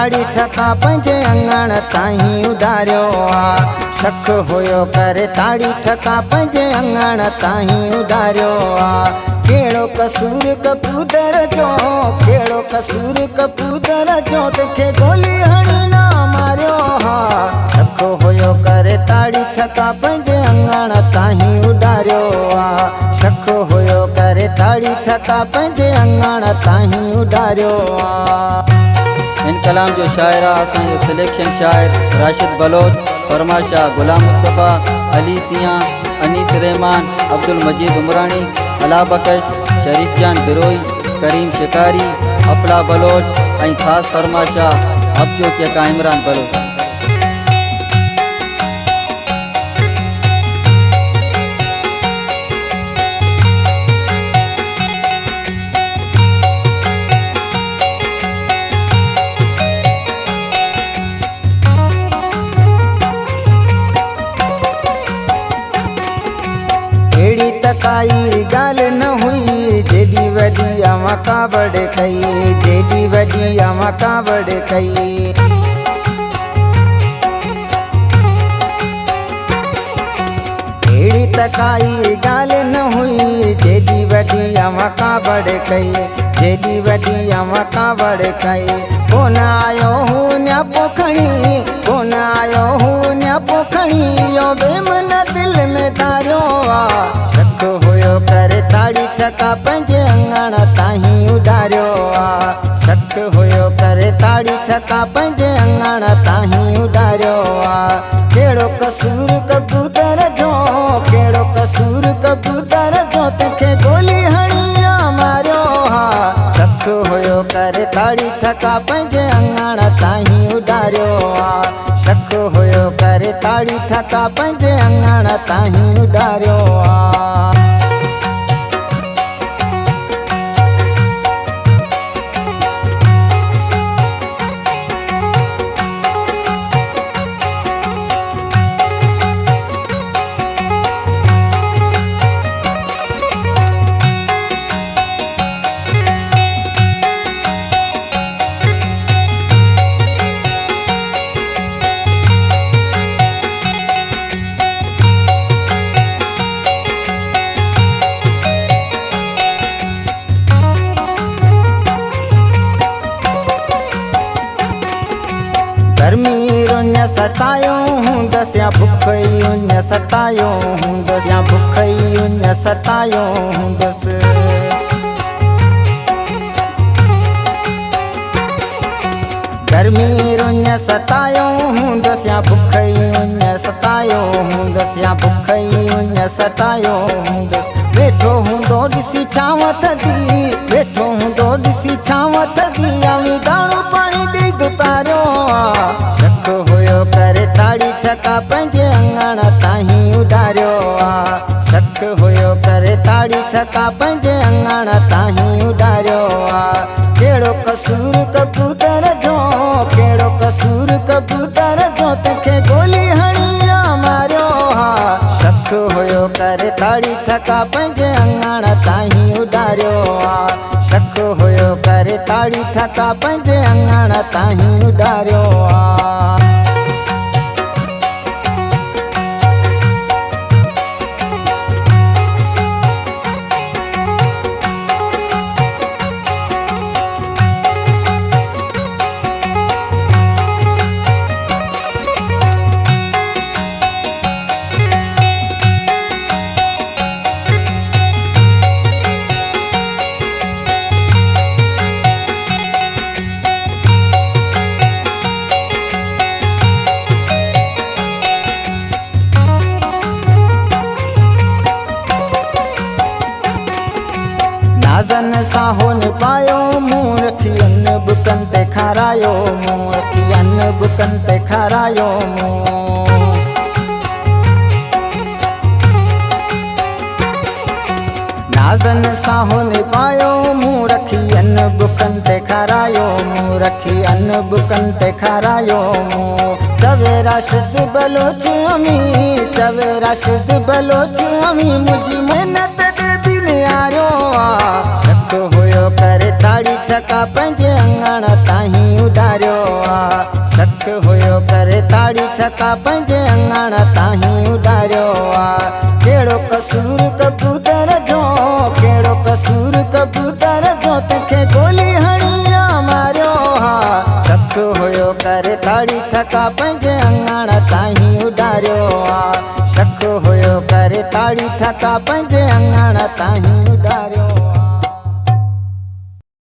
ताड़ी ठका पंजे अंगण ताहीं उधारियो आ। शक होयो करे ताड़ी ठका पंजे अंगण ताहीं उधारियो आ। केड़ो कसूर कबूतर जो, केड़ो कसूर कबूतर जो, तखे गोली हणी ना मारियो हा। शक होयो करे ताड़ी ठका पंजे अंगण ताहीं उधारियो आ। शक होयो करे ताड़ी ठका पंजे अंगण ताहीं उधारियो आ। इन कलाम जो शायरा असांजो सिलेक्शन शायर राशिद बलोच, फरमाशा गुलाम मुस्तफ़ा, अली सिया, अनीस रहमान, अब्दुल मजीद उमरानी, अला बकश, शरीफ जान बिरोई, करीम शिकारी, अफला बलोच ऐं ख़ास फरमाशा अब्जो के का इमरान बलोच। काई गाल न हुई जेडी वडी आमा कावड़ कई, जेडी वडी आमा कावड़ कई। एड़ी तकाई गाल न हुई जेडी वडी आमा कावड़ कई, जेडी वडी आमा कावड़ कई। कोन आयो हूँ न्या पोखणी, कोन आयो हूँ न्या पोखणी, यो बेमन दिल में धारियो आ। शक होयो करे ताड़ी ठका पंजे अंगण ताहीं उधारियो आ। शक होयो करे ताड़ी ठका पंजे अंगण ताहीं उधारियो आ। केड़ो कसूर कबूतर जो, केड़ो कसूर कबूतर जो, तखे गोली हणी आ मारियो हा। शक होयो करे ताड़ी ठका पंजे अंगण ताहीं उधारियो आ। शक होयो करे ताड़ी ठका पंजे अंगण ताहीं उधारियो आ। गर्मी रुन सतायो हूँ दसिया भुखई उन सतायो हूँ दसिया भुखई उन सतायो हूँ दस। गर्मी रुन सतायो हूँ दसिया भुखई उन सतायो हूँ दसिया भुखई उन सतायो हूँ दस। बैठो हूँ दो दिसी छावत दी, बैठो हूँ दो दिसी छावत दी, आवी दाणू पानी दी दुतारियो आ। शक होयो करे ताड़ी ठका पंजे अंगण ताहीं उधारियो आ। शक होयो करे ताड़ी ठका पंजे अंगण ताहीं उधारियो आ। केड़ो कसूर कबूतर जो, केड़ो कसूर कबूतर जो, तखे गोली हणी आ मारियो हा। शक होयो करे ताड़ी ठका पंजे अंगण ताहीं उधारियो आ। शक होयो करे ताड़ी ठका पंजे अंगण ताहीं उधारियो आ। नाज़न साहो ने पायो मुँह रखियन बुकन ते खारायो, मुँह रखियन बुकन ते खारायो मुँह। नाज़न साहो ने पायो मुँह रखियन बुकन ते खारायो, मुँह रखियन बुकन ते खारायो मुँह। चवेरा शुद्ध बलोच अमी, चवेरा शुद्ध बलोच अमी, मुझी मेहनत आरियो आ। शक होयो करे ताड़ी ठका पंजे अंगण ताहीं उडारियो आ शक हुयो करे ताड़ी ठका पंहिंजे अंगण ताईं उडारियो आ कहिड़ो कसूर कबूतर जो कहिड़ो कसूर कबूतर जो तंहिंखे गोली हणी मारियो हा शक हुयो करे ताड़ी ठका पंहिंजे अंगण ताईं उडारियो आ शक हुयो करे ताड़ी ठका पंहिंजे अंगण ताईं